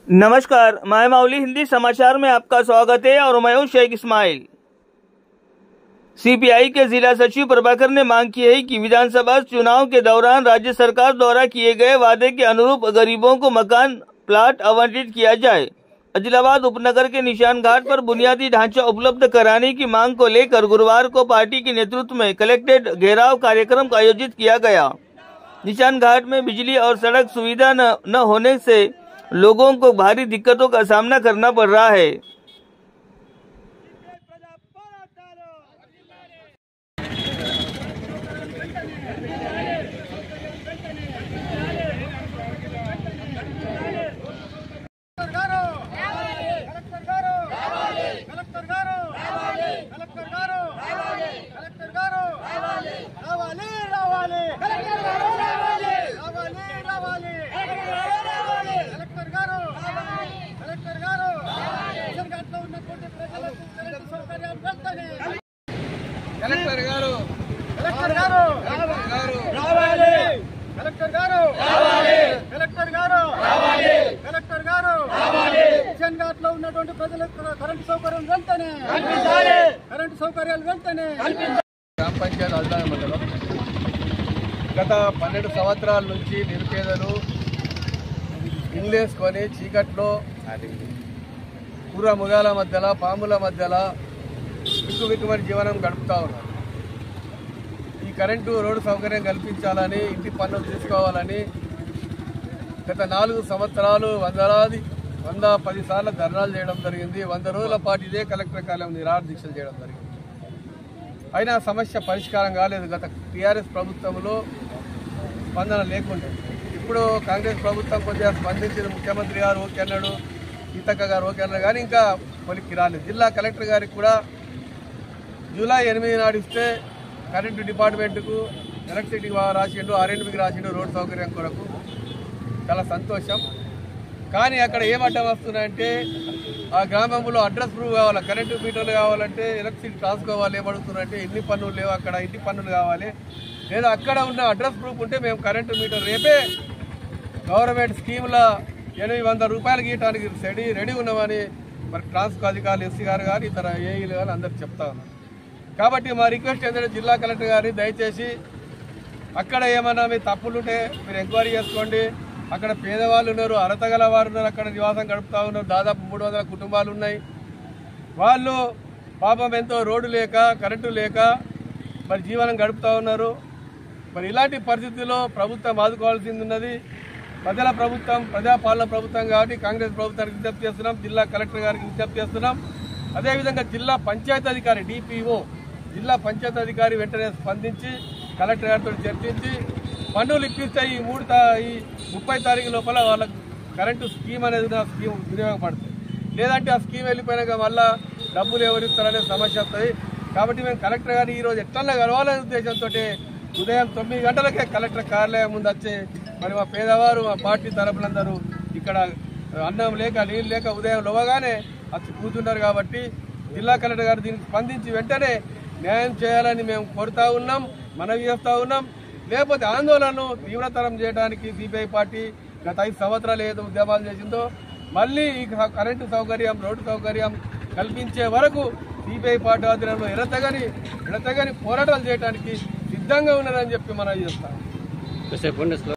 नमस्कार, मैं माउली हिंदी समाचार में आपका स्वागत है और मैं हूं शेख इस्माइल। सीपीआई के जिला सचिव प्रभाकर ने मांग की है कि विधानसभा चुनाव के दौरान राज्य सरकार द्वारा किए गए वादे के अनुरूप गरीबों को मकान प्लाट आवंटित किया जाए। आदिलाबाद उपनगर के निशान घाट पर बुनियादी ढांचा उपलब्ध कराने की मांग को लेकर गुरुवार को पार्टी के नेतृत्व में कलेक्ट्रेट घेराव कार्यक्रम आयोजित किया गया। निशान घाट में बिजली और सड़क सुविधा न होने से लोगों को भारी दिक्कतों का सामना करना पड़ रहा है। గ్రామ పంచాయతీ ఆదిలాబాద్ మండలం గత 12 సంవత్సరాల నుంచి నిరుపేదలు ఇల్లేసుకొని చీకట్లో కూర ముగాల మధ్యలో పాముల మధ్యలో విక్కువిక్కుమని జీవనం గడుపుతూ ఉన్నారు. ఈ కరెంటు రోడ్డు సౌకర్యం కల్పించాలని, ఇంటి పన్నులు తీసుకోవాలని గత 4 సంవత్సరాలు 110 సార్లు ధర్నాలు చేయడం జరిగింది. 100 రోజుల పాటు ఇదే కలెక్టర్ కార్యాలయం నిరాహార దీక్షలు చేయడం జరిగింది. అయినా సమస్య పరిష్కారం కాలేదు. గత టీఆర్ఎస్ ప్రభుత్వంలో స్పందన లేకుండా ఇప్పుడు కాంగ్రెస్ ప్రభుత్వం కొద్దిగా స్పందించింది. ముఖ్యమంత్రి గారు ఓకే అన్నాడు, సీతక్క గారు ఓకే అన్నారు, కానీ ఇంకా కొలిక్కి రాలేదు. జిల్లా కలెక్టర్ గారికి కూడా జూలై 8 నాడు ఇస్తే కరెంటు డిపార్ట్మెంట్కు ఎలక్ట్రిసిటీ రాసిండు, ఆర్ఎండ్బికి రాసిండు రోడ్డు సౌకర్యం కొరకు. చాలా సంతోషం. కానీ అక్కడ ఏం అడ్డం వస్తున్నాయంటే ఆ గ్రామంలో అడ్రస్ ప్రూఫ్ కావాలి, కరెంటు మీటర్లు కావాలంటే ఎలక్ట్రిసిటీ ట్రాన్స్కోవాలి. ఏమడుగుతున్నారంటే ఎన్ని పన్నులు లేవు, అక్కడ ఇంటి పన్నులు కావాలి, లేదా అక్కడ ఉన్న అడ్రస్ ప్రూఫ్ ఉంటే మేము కరెంటు మీటర్ రేపే గవర్నమెంట్ స్కీమ్ల 800 రూపాయలు గీయటానికి రెడీ ఉన్నామని మరి ట్రాన్స్కో అధికారులు ఎస్సీ గారు కానీ ఇతర ఏఈలు కానీ అందరు చెప్తా ఉన్నారు. కాబట్టి మా రిక్వెస్ట్ ఏంటంటే జిల్లా కలెక్టర్ గారిని దయచేసి అక్కడ ఏమన్నా మీ తప్పులుంటే మీరు ఎంక్వైరీ చేసుకోండి. అక్కడ పేదవాళ్ళు ఉన్నారు, అర్హత వారు ఉన్నారు, అక్కడ నివాసం గడుపుతూ ఉన్నారు. దాదాపు 300 కుటుంబాలు ఉన్నాయి. వాళ్ళు పాపం ఎంతో రోడ్డు లేక కరెంటు లేక మరి జీవనం గడుపుతూ ఉన్నారు. మరి ఇలాంటి పరిస్థితుల్లో ప్రభుత్వం ఆదుకోవాల్సింది ఉన్నది. ప్రజల ప్రభుత్వం, ప్రజాపాలన ప్రభుత్వం కాబట్టి కాంగ్రెస్ ప్రభుత్వానికి విజ్ఞప్తి చేస్తున్నాం, జిల్లా కలెక్టర్ గారికి విజ్ఞప్తి చేస్తున్నాం. అదేవిధంగా జిల్లా పంచాయతీ అధికారి డిపిఓ, జిల్లా పంచాయతీ అధికారి వెంటనే స్పందించి కలెక్టర్ గారితో చర్చించి పన్నులు ఇప్పిస్తే ఈ 30 తారీఖు లోపల వాళ్ళకు కరెంటు స్కీమ్ అనేది స్కీమ్ వినియోగపడుతుంది. లేదంటే ఆ స్కీమ్ వెళ్ళిపోయినాక మళ్ళా డబ్బులు ఎవరిస్తారనే సమస్య వస్తుంది. కాబట్టి మేము కలెక్టర్ గారిని ఈరోజు ఎట్లన్నా కలవాలనే ఉద్దేశంతో ఉదయం 9 గంటలకే కలెక్టర్ కార్యాలయం ముందు వచ్చి మరి మా పేదవారు, మా పార్టీ తరపులందరూ ఇక్కడ అన్నం లేక నీళ్ళు లేక ఉదయం లోవగానే వచ్చి కూర్చున్నారు. కాబట్టి జిల్లా కలెక్టర్ గారు దీనికి స్పందించి వెంటనే న్యాయం చేయాలని మేము కోరుతా ఉన్నాం, మనవి చేస్తూ ఉన్నాం. లేకపోతే ఆందోళనను తీవ్రతరం చేయడానికి సిపిఐ పార్టీ గత 5 సంవత్సరాలు ఏదో ఉద్యమాలు చేసిందో మళ్ళీ ఈ కరెంటు సౌకర్యం, రోడ్డు సౌకర్యం కల్పించే వరకు సిపిఐ పార్టీ ఆధ్వర్యంలో ఎడతెగని పోరాటాలు చేయడానికి సిద్ధంగా ఉన్నారని చెప్పి మనం చేస్తాం.